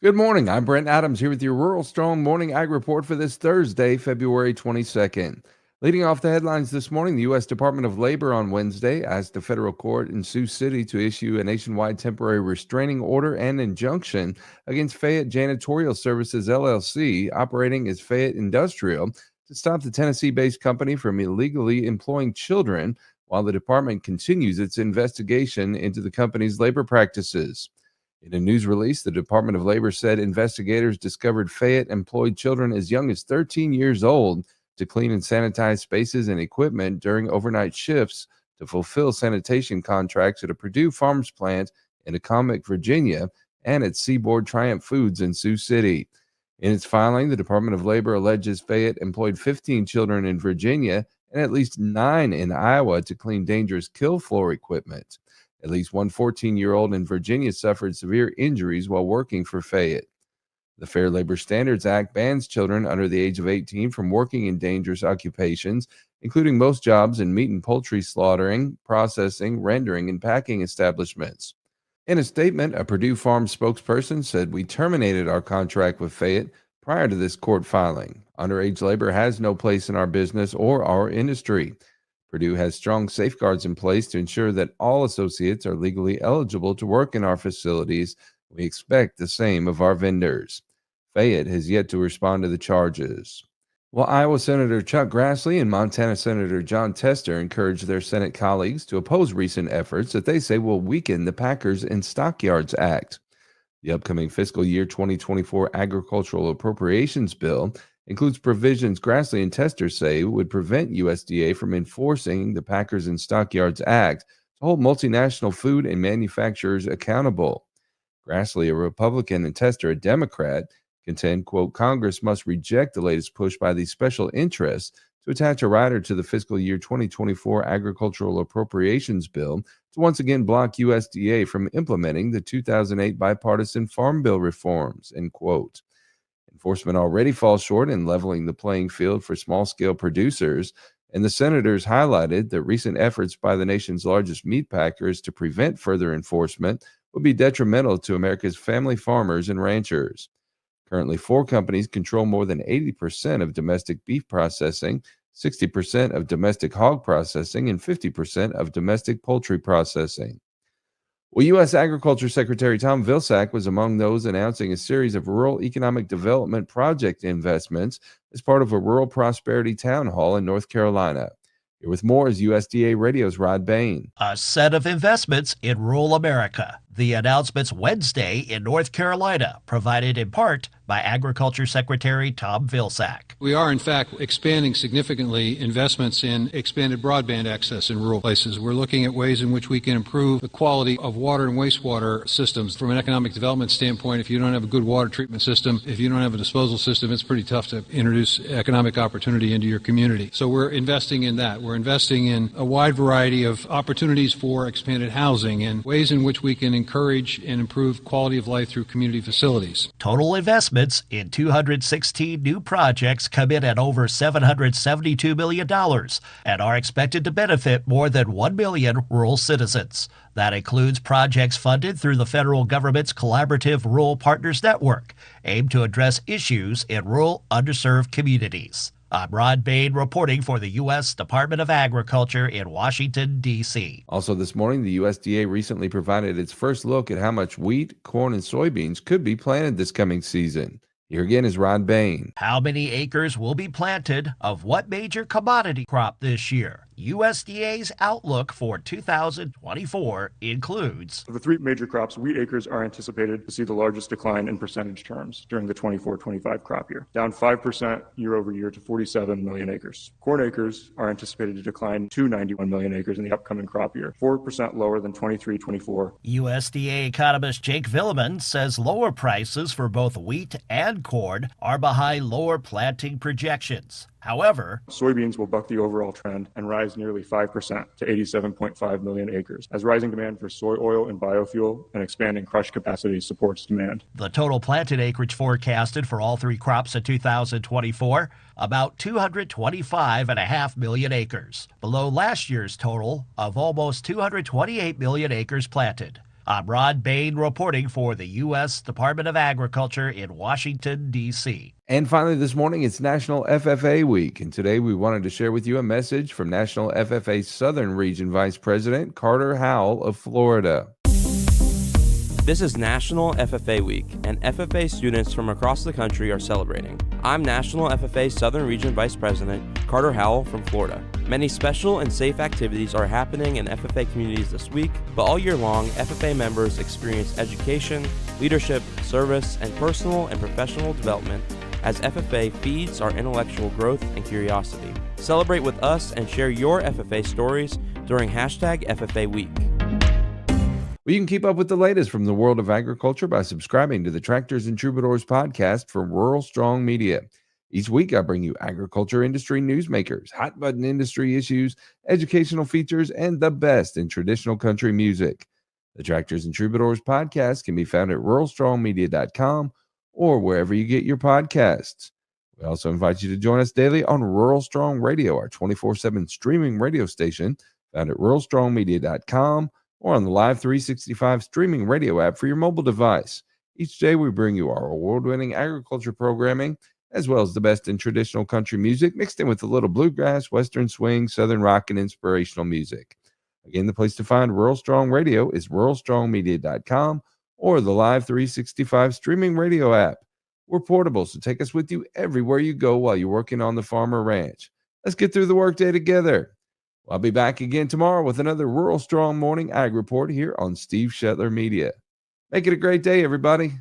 Good morning. I'm Brent Adams here with your Rural Strong Morning Ag Report for this Thursday, February 22nd. Leading off the headlines this morning, the U.S. Department of Labor on Wednesday asked a federal court in Sioux City to issue a nationwide temporary restraining order and injunction against Fayette Janitorial Services LLC, operating as Fayette Industrial, to stop the Tennessee-based company from illegally employing children while the department continues its investigation into the company's labor practices. In a news release, the Department of Labor said investigators discovered Fayette employed children as young as 13 years old to clean and sanitize spaces and equipment during overnight shifts to fulfill sanitation contracts at a Purdue Farms plant in Accomack, Virginia, and at Seaboard Triumph Foods in Sioux City. In its filing, the Department of Labor alleges Fayette employed 15 children in Virginia and at least 9 in Iowa to clean dangerous kill floor equipment. At least one 14-year-old in Virginia suffered severe injuries while working for Fayette. The Fair Labor Standards Act bans children under the age of 18 from working in dangerous occupations, including most jobs in meat and poultry slaughtering, processing, rendering, and packing establishments. In a statement, a Purdue Farms spokesperson said, "We terminated our contract with Fayette prior to this court filing. Underage labor has no place in our business or our industry. Purdue has strong safeguards in place to ensure that all associates are legally eligible to work in our facilities. We expect the same of our vendors." Fayette has yet to respond to the charges. While Iowa Senator Chuck Grassley and Montana Senator Jon Tester encouraged their Senate colleagues to oppose recent efforts that they say will weaken the Packers and Stockyards Act. The upcoming fiscal year 2024 agricultural appropriations bill includes provisions Grassley and Tester say would prevent USDA from enforcing the Packers and Stockyards Act to hold multinational food and manufacturers accountable. Grassley, a Republican, and Tester, a Democrat, contend, quote, Congress must reject the latest push by these special interests to attach a rider to the fiscal year 2024 agricultural appropriations bill to once again block USDA from implementing the 2008 bipartisan Farm Bill reforms, end quote. Enforcement already falls short in leveling the playing field for small-scale producers, and the senators highlighted that recent efforts by the nation's largest meat packers to prevent further enforcement would be detrimental to America's family farmers and ranchers. Currently, 4 companies control more than 80% of domestic beef processing, 60% of domestic hog processing, and 50% of domestic poultry processing. Well, U.S. Agriculture Secretary Tom Vilsack was among those announcing a series of rural economic development project investments as part of a rural prosperity town hall in North Carolina. Here with more is USDA Radio's Rod Bain. A set of investments in rural America. The announcements Wednesday in North Carolina, provided in part by Agriculture Secretary Tom Vilsack. We are, in fact, expanding significantly investments in expanded broadband access in rural places. We're looking at ways in which we can improve the quality of water and wastewater systems. From an economic development standpoint, if you don't have a good water treatment system, if you don't have a disposal system, it's pretty tough to introduce economic opportunity into your community. So we're investing in that. We're investing in a wide variety of opportunities for expanded housing and ways in which we can encourage and improve quality of life through community facilities. Total investments in 216 new projects come in at over $772 million and are expected to benefit more than 1 million rural citizens. That includes projects funded through the federal government's Collaborative Rural Partners Network, aimed to address issues in rural underserved communities. I'm Rod Bain reporting for the U.S. Department of Agriculture in Washington, D.C. Also this morning, the USDA recently provided its first look at how much wheat, corn, and soybeans could be planted this coming season. Here again is Rod Bain. How many acres will be planted of what major commodity crop this year? USDA's outlook for 2024 includes of the 3 major crops, wheat acres are anticipated to see the largest decline in percentage terms during the 24-25 crop year, down 5% year over year to 47 million acres. Corn acres are anticipated to decline to 91 million acres in the upcoming crop year, 4% lower than 23-24. USDA economist Jake Villeman says lower prices for both wheat and corn are behind lower planting projections. However, soybeans will buck the overall trend and rise nearly 5% to 87.5 million acres, as rising demand for soy oil and biofuel and expanding crush capacity supports demand. The total planted acreage forecasted for all 3 crops in 2024, about 225.5 million acres, below last year's total of almost 228 million acres planted. I'm Rod Bain reporting for the U.S. Department of Agriculture in Washington, D.C. And finally, this morning, it's National FFA Week. And today we wanted to share with you a message from National FFA Southern Region Vice President Carter Howell of Florida. This is National FFA Week, and FFA students from across the country are celebrating. I'm National FFA Southern Region Vice President Carter Howell from Florida. Many special and safe activities are happening in FFA communities this week, but all year long, FFA members experience education, leadership, service, and personal and professional development as FFA feeds our intellectual growth and curiosity. Celebrate with us and share your FFA stories during #FFA Week. Well, you can keep up with the latest from the world of agriculture by subscribing to the Tractors and Troubadours podcast from Rural Strong Media. Each week, I bring you agriculture industry newsmakers, hot button industry issues, educational features, and the best in traditional country music. The Tractors and Troubadours podcast can be found at ruralstrongmedia.com or wherever you get your podcasts. We also invite you to join us daily on Rural Strong Radio, our 24/7 streaming radio station, found at ruralstrongmedia.com or on the Live 365 streaming radio app for your mobile device. Each day, we bring you our award-winning agriculture programming, as well as the best in traditional country music, mixed in with a little bluegrass, western swing, southern rock, and inspirational music. Again, the place to find Rural Strong Radio is ruralstrongmedia.com or the Live 365 streaming radio app. We're portable, so take us with you everywhere you go while you're working on the farm or ranch. Let's get through the workday together. I'll be back again tomorrow with another Rural Strong Morning Ag Report here on Steve Shetler Media. Make it a great day, everybody.